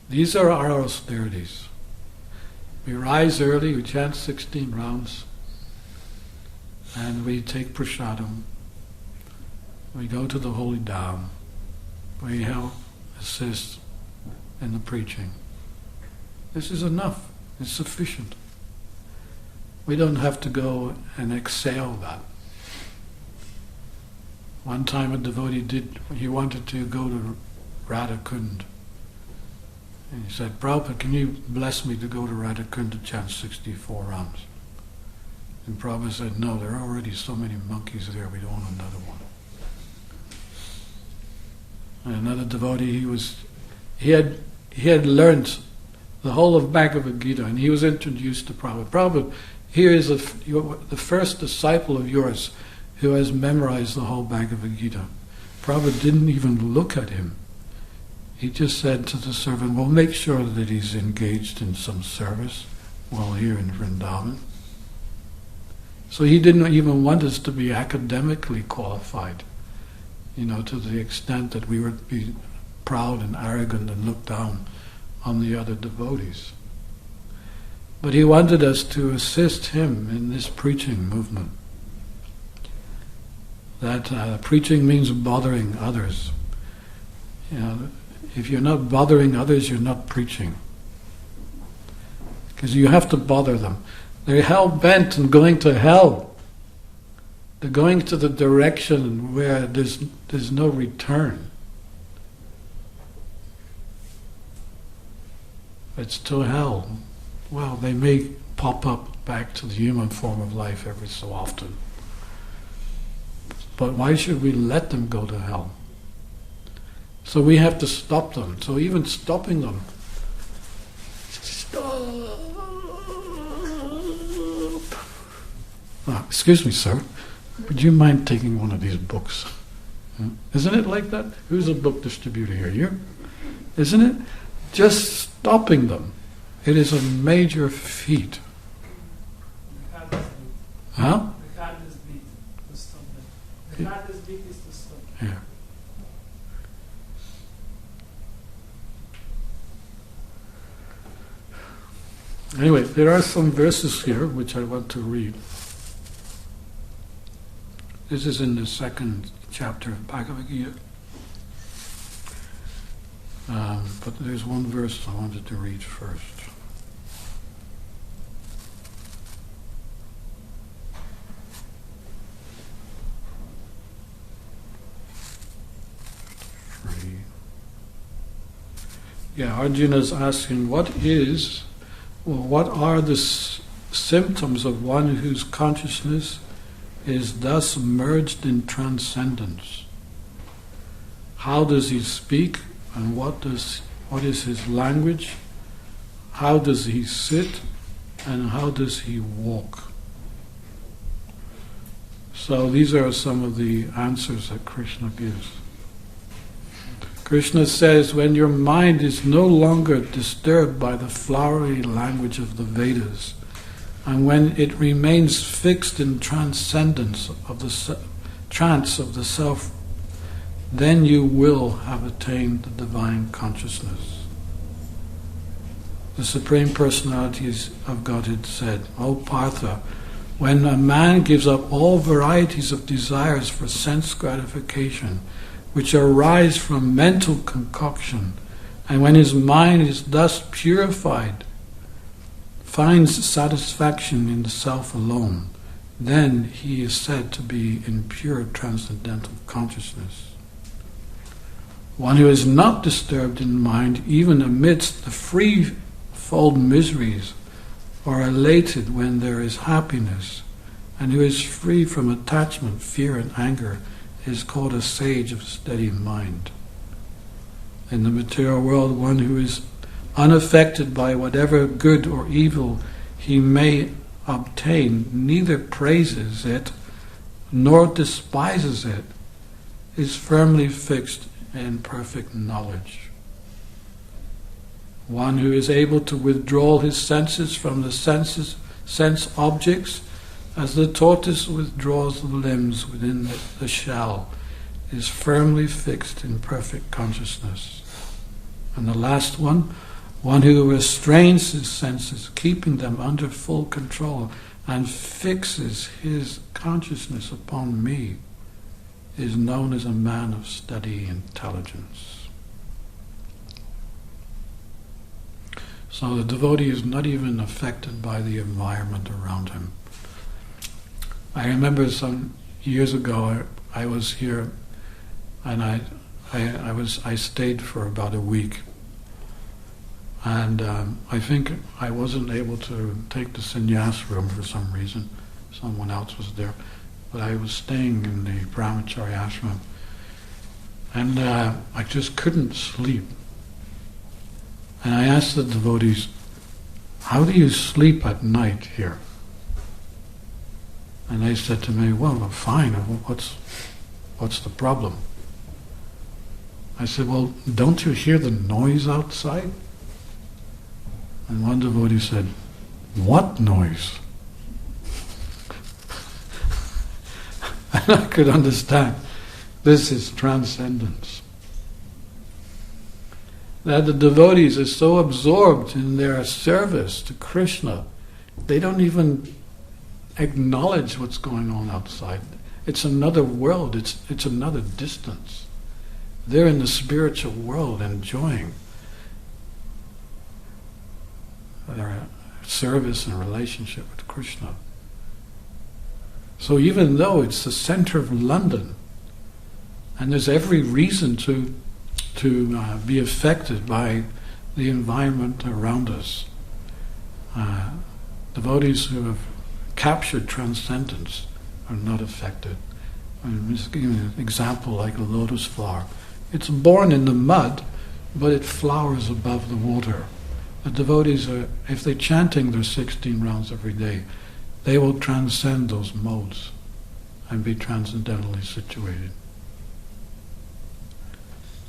[SPEAKER 1] these are our austerities. We rise early, we chant 16 rounds, and we take prasadam. We go to the holy dham. We help, assist in the preaching. This is enough. It's sufficient. We don't have to go and exhale that. One time a devotee he wanted to go to Radhakund. And he said, Prabhupada, can you bless me to go to Radhakund to chant 64 rounds? And Prabhupada said, no, there are already so many monkeys there, we don't want another one. And another devotee, he had learned the whole of Bhagavad Gita, and he was introduced to Prabhupada. Prabhupada, here is the first disciple of yours who has memorized the whole Bhagavad Gita. Prabhupada didn't even look at him. He just said to the servant, well, make sure that he's engaged in some service while here in Vrindavan. So he didn't even want us to be academically qualified, to the extent that we would be proud and arrogant and look down on the other devotees. But he wanted us to assist him in this preaching movement. That preaching means bothering others. If you're not bothering others, you're not preaching. Because you have to bother them. They're hell-bent on going to hell. They're going to the direction where there's no return. It's to hell. Well, they may pop up back to the human form of life every so often. But why should we let them go to hell? So we have to stop them. So even stopping them, stop. Oh, excuse me, sir. Would you mind taking one of these books? Isn't it like that? Who's a book distributor here? You? Isn't it? Just stopping them. It is a major feat. Huh?
[SPEAKER 7] The hardest beat to stop them. The hardest beat is to stop them.
[SPEAKER 1] Yeah. Anyway, there are some verses here which I want to read. This is in the second chapter of Bhagavad Gita. But there's one verse I wanted to read first. Yeah, Arjuna's asking, what are the symptoms of one whose consciousness is thus merged in transcendence? How does he speak, and what is his language? How does he sit, and how does he walk? So these are some of the answers that Krishna gives. Krishna says, when your mind is no longer disturbed by the flowery language of the Vedas, and when it remains fixed in transcendence of the trance of the self, then you will have attained the divine consciousness. The Supreme Personalities of Godhead said, O Partha, when a man gives up all varieties of desires for sense gratification, which arise from mental concoction, and when his mind is thus purified, finds satisfaction in the self alone, then he is said to be in pure transcendental consciousness. One who is not disturbed in mind, even amidst the threefold miseries, or elated when there is happiness, and who is free from attachment, fear, and anger, is called a sage of steady mind. In the material world, one who is unaffected by whatever good or evil he may obtain, neither praises it nor despises it, is firmly fixed in perfect knowledge. One who is able to withdraw his senses from the sense objects, as the tortoise withdraws the limbs within the shell, is firmly fixed in perfect consciousness. And the last one who restrains his senses, keeping them under full control, and fixes his consciousness upon me, is known as a man of steady intelligence. So the devotee is not even affected by the environment around him. I remember some years ago I was here, and I stayed for about a week, and I think I wasn't able to take the sannyas room for some reason. Someone else was there, but I was staying in the brahmacharya ashram, and I just couldn't sleep. And I asked the devotees, how do you sleep at night here? And they said to me, well, fine, what's the problem? I said, well, don't you hear the noise outside? And one devotee said, what noise? And I could understand, this is transcendence. That the devotees are so absorbed in their service to Krishna, they don't even acknowledge what's going on outside. It's another world, it's another distance. They're in the spiritual world enjoying their service and relationship with Krishna. So even though it's the center of London, and there's every reason to be affected by the environment around us, devotees who have captured transcendence are not affected. I'm just giving you an example like a lotus flower. It's born in the mud, but it flowers above the water. The devotees are, if they're chanting their 16 rounds every day, they will transcend those modes and be transcendentally situated.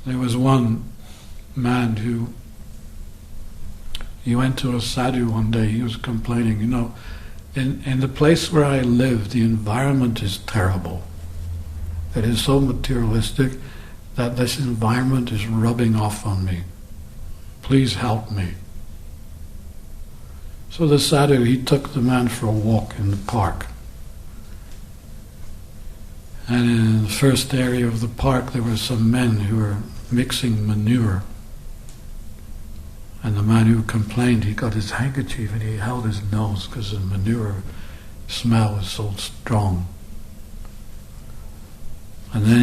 [SPEAKER 1] There was one man who, he went to a sadhu one day, he was complaining, in the place where I live, the environment is terrible. It is so materialistic that this environment is rubbing off on me. Please help me. So the sadhu, he took the man for a walk in the park. And in the first area of the park there were some men who were mixing manure. And the man who complained, he got his handkerchief and he held his nose because the manure smell was so strong. And then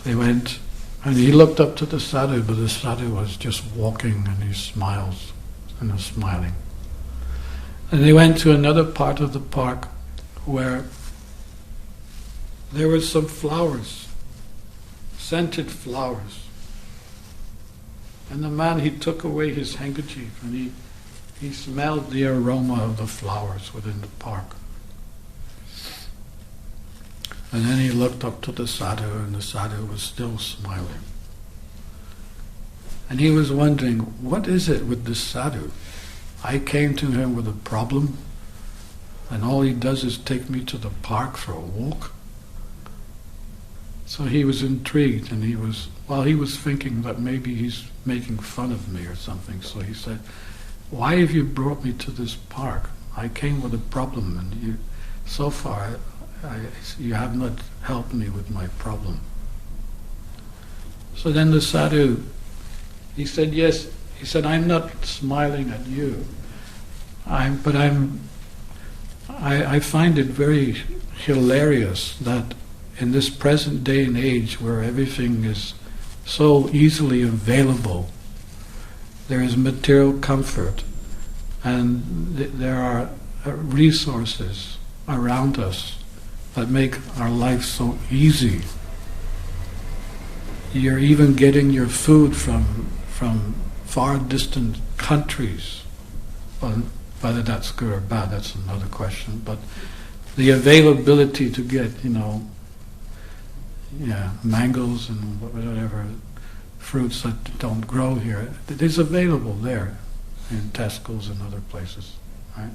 [SPEAKER 1] they went, and he looked up to the sadhu, but the sadhu was just walking and he smiles and was smiling. And they went to another part of the park where there were some flowers, scented flowers. And the man, he took away his handkerchief and he smelled the aroma of the flowers within the park. And then he looked up to the sadhu, and the sadhu was still smiling. And he was wondering, what is it with this sadhu? I came to him with a problem, and all he does is take me to the park for a walk. So he was intrigued, and he was thinking that maybe he's making fun of me or something. So he said, why have you brought me to this park? I came with a problem, and so far you have not helped me with my problem. So then the sadhu, he said, yes. He said, I'm not smiling at you. I find it very hilarious that in this present day and age where everything is so easily available, there is material comfort and there are resources around us that make our life so easy. You're even getting your food from far distant countries. Well, whether that's good or bad, that's another question. But the availability to get, mangoes and whatever fruits that don't grow here, it is available there in Tesco's and other places, right?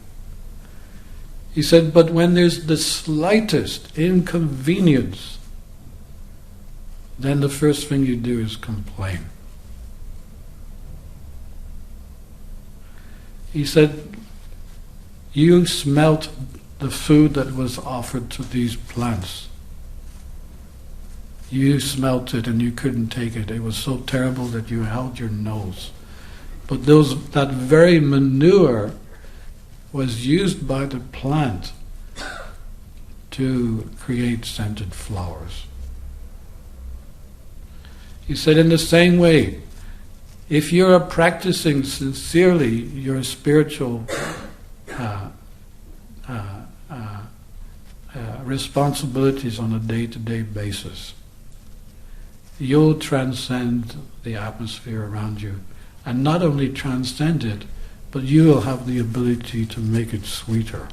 [SPEAKER 1] He said, but when there's the slightest inconvenience, then the first thing you do is complain. He said, you smelt the food that was offered to these plants. You smelt it and you couldn't take it. It was so terrible that you held your nose. But that very manure was used by the plant to create scented flowers. He said, in the same way, if you are practicing sincerely your spiritual responsibilities on a day-to-day basis, you'll transcend the atmosphere around you. And not only transcend it, but you will have the ability to make it sweeter.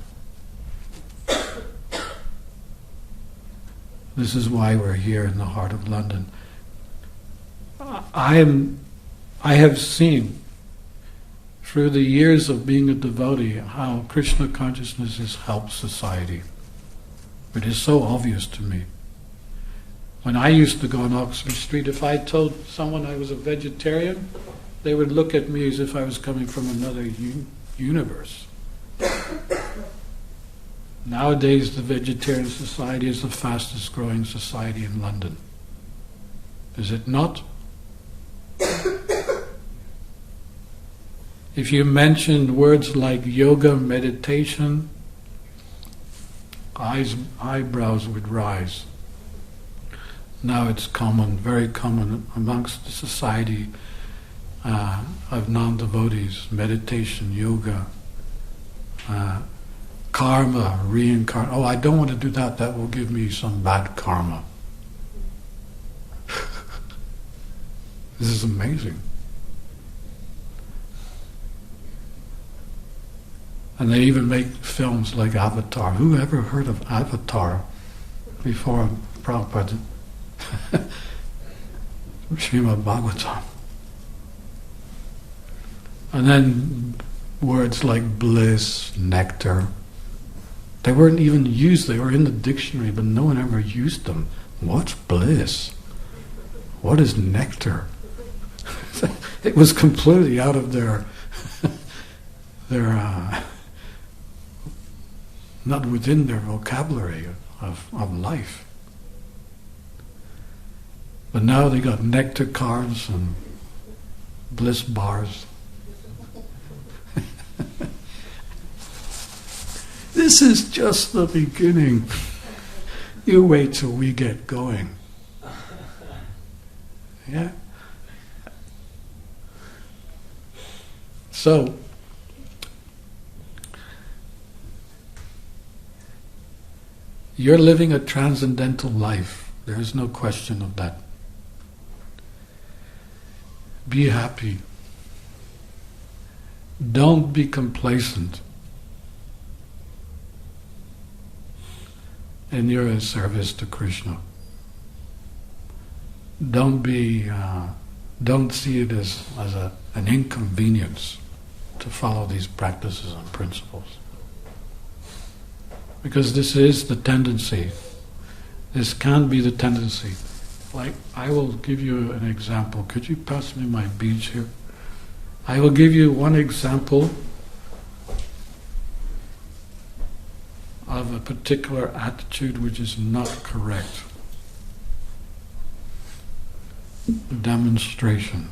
[SPEAKER 1] This is why we're here in the heart of London. I have seen through the years of being a devotee how Krishna Consciousness has helped society. It is so obvious to me. When I used to go on Oxford Street, if I told someone I was a vegetarian, they would look at me as if I was coming from another universe. Nowadays, the vegetarian society is the fastest growing society in London. Is it not? If you mentioned words like yoga, meditation, eyebrows would rise. Now it's common, very common amongst the society of non-devotees, meditation, yoga, karma, reincarnation. Oh, I don't want to do that, that will give me some bad karma. This is amazing. And they even make films like Avatar. Who ever heard of Avatar before Prabhupada? Srimad Bhagavatam. And then words like bliss, nectar. They weren't even used, they were in the dictionary, but no one ever used them. What's bliss? What is nectar? It was completely out of their not within their vocabulary of life. But now they got nectar cards and bliss bars. This is just the beginning. You wait till we get going. Yeah? So, you're living a transcendental life. There is no question of that. Be happy. Don't be complacent in your service to Krishna. Don't see it as an inconvenience to follow these practices and principles. Because this is the tendency. This can be the tendency. Like, I will give you an example. Could you pass me my beads here? I will give you one example of a particular attitude which is not correct. Demonstration.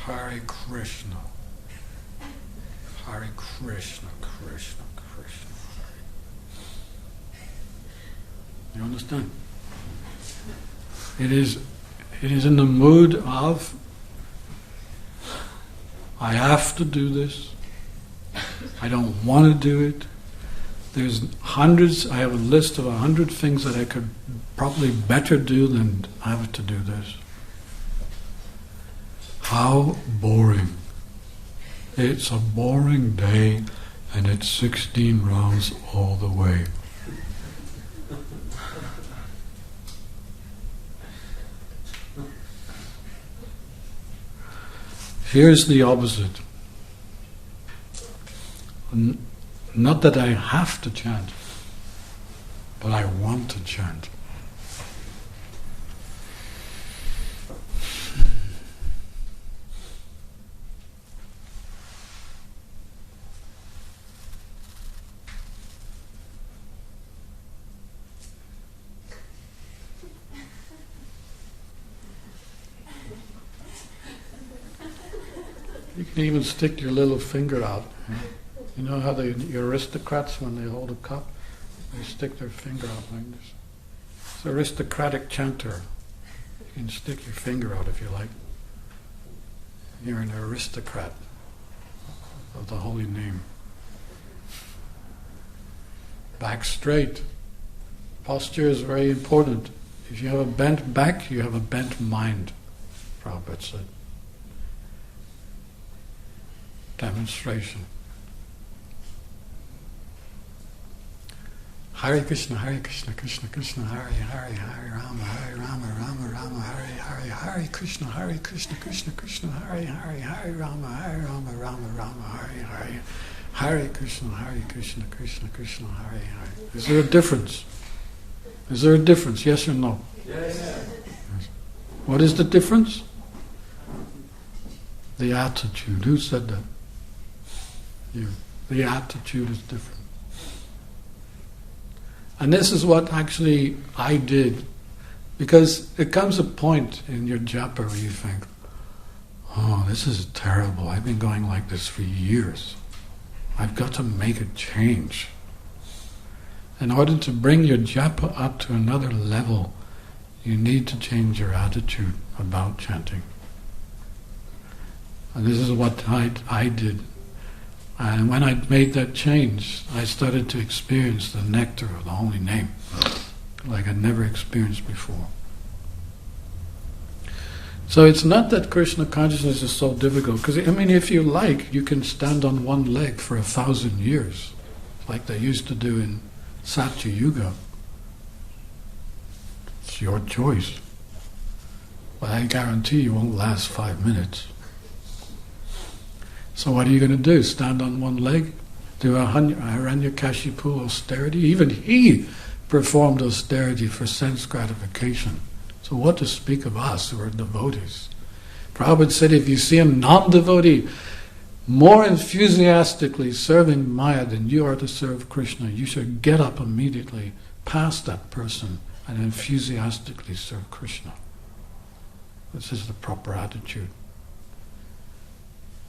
[SPEAKER 1] Hare Krishna. Hare Krishna, Krishna, Krishna, Hare. You understand? It is in the mood of, I have to do this. I don't want to do it. There's hundreds, I have a list of 100 things that I could probably better do than have to do this. How boring. It's a boring day and it's 16 rounds all the way. Here's the opposite. Not that I have to chant, but I want to chant. You can even stick your little finger out. You know how the aristocrats, when they hold a cup, they stick their finger out like this. It's aristocratic chanter. You can stick your finger out if you like. You're an aristocrat of the holy name. Back straight. Posture is very important. If you have a bent back, you have a bent mind, Prabhupada said. Demonstration. Hare Krishna, Krishna Krishna, Hare Hare, Hare Rama, Rama Rama, Hare Hare Krishna, Krishna Krishna, Hare Hare, Hare Rama, Rama, Hare Hare, Hare Krishna, Krishna Krishna, Hare Hare. Is there a difference? Is there a difference? Yes or no?
[SPEAKER 6] Yes.
[SPEAKER 1] What is the difference? The attitude. Who said that? You. The attitude is different. And this is what actually I did, because it comes a point in your japa where you think, oh, this is terrible. I've been going like this for years. I've got to make a change. In order to bring your japa up to another level, you need to change your attitude about chanting. And this is what I did. And when I made that change, I started to experience the nectar of the holy name like I'd never experienced before. So it's not that Krishna consciousness is so difficult, because I mean, if you like, you can stand on one leg for 1,000 years, like they used to do in Satya Yuga. It's your choice. But I guarantee you won't last 5 minutes. So what are you going to do? Stand on one leg? Do a Hiranyakashipu austerity? Even he performed austerity for sense gratification. So what to speak of us who are devotees? Prabhupada said, if you see a non-devotee more enthusiastically serving Maya than you are to serve Krishna, you should get up immediately, pass that person, and enthusiastically serve Krishna. This is the proper attitude.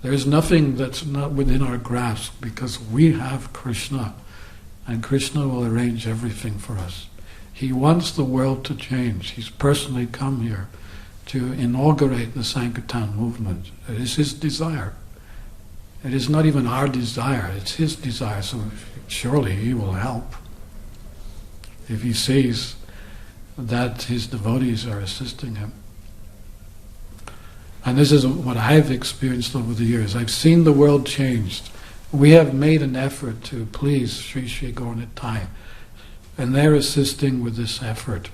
[SPEAKER 1] There is nothing that's not within our grasp, because we have Krishna, and Krishna will arrange everything for us. He wants the world to change. He's personally come here to inaugurate the Sankirtan movement. It is his desire. It is not even our desire, it's his desire, so surely he will help. If he sees that his devotees are assisting him. And this is what I've experienced over the years. I've seen the world changed. We have made an effort to please Sri Sri Gaurnitai, and they're assisting with this effort,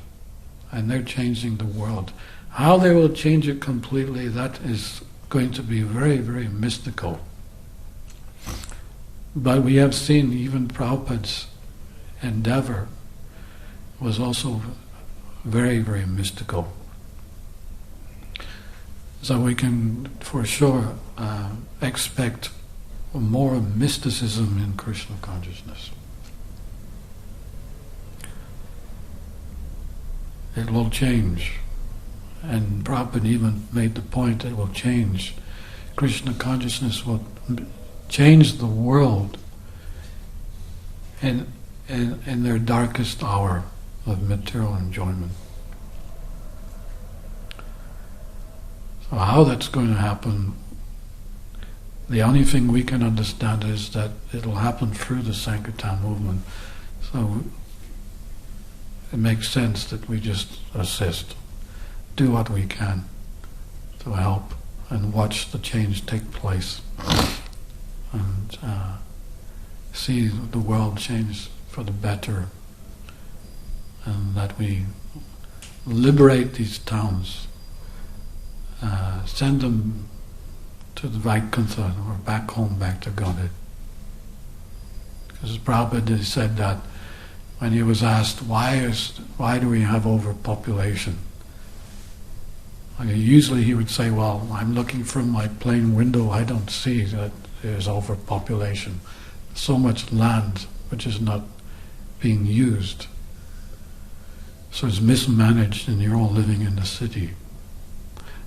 [SPEAKER 1] and they're changing the world. How they will change it completely, that is going to be very, very mystical. But we have seen even Prabhupada's endeavor was also very, very mystical. So we can for sure expect more mysticism in Krishna consciousness. It will change. And Prabhupada even made the point it will change. Krishna consciousness will change the world in their darkest hour of material enjoyment. So how that's going to happen, the only thing we can understand is that it'll happen through the Sankirtan movement. So it makes sense that we just assist, do what we can to help and watch the change take place and see the world change for the better, and that we liberate these towns, send them to the Vaikuntha or back home, back to Godhead. Because Prabhupada said that when he was asked, why do we have overpopulation? Usually he would say, well, I'm looking from my plane window, I don't see that there's overpopulation. So much land which is not being used. So it's mismanaged and you're all living in the city.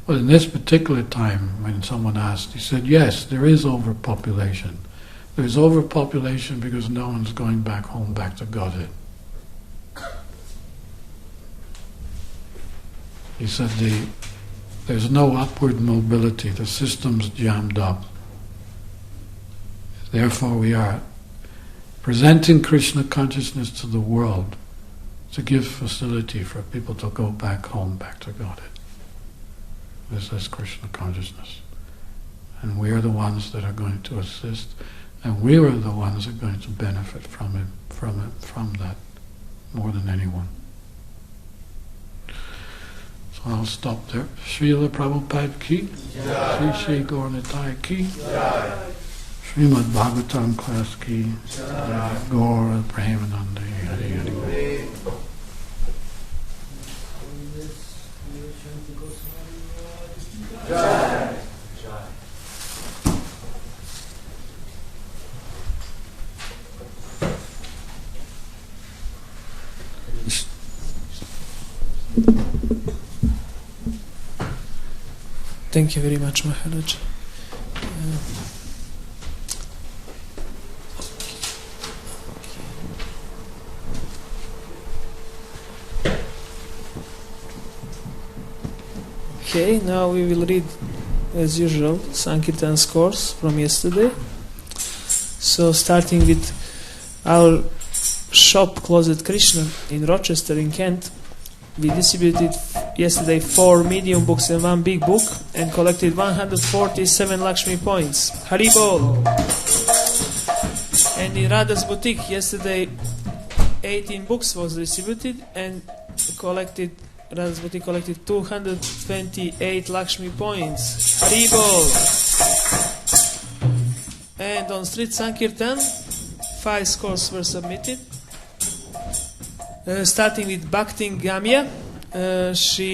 [SPEAKER 1] But in this particular time, when someone asked, he said, yes, there is overpopulation. There's overpopulation because no one's going back home, back to Godhead. He said there's no upward mobility, the system's jammed up. Therefore we are presenting Krishna consciousness to the world to give facility for people to go back home, back to Godhead. This is Krishna consciousness. And we are the ones that are going to assist, and we are the ones that are going to benefit from that, more than anyone. So I'll stop there. Srila Prabhupada ki, Sri Sri Gaurnitai ki, Srimad Bhagavatam class ki, Gaura Premanande, Hari Hari.
[SPEAKER 2] Jai.
[SPEAKER 7] Thank you very much, Maharaj. Okay, now we will read, as usual, Sankirtan scores from yesterday. So, starting with our shop Closet Krishna in Rochester in Kent, we distributed yesterday 4 medium books and 1 big book and collected 147 Lakshmi points. Haribol! And in Radha's boutique yesterday 18 books was distributed and Radha's boutique collected 228 Lakshmi points. Haribol! And on Street Sankirtan 5 scores were submitted. Starting with Bhakti Gamya, she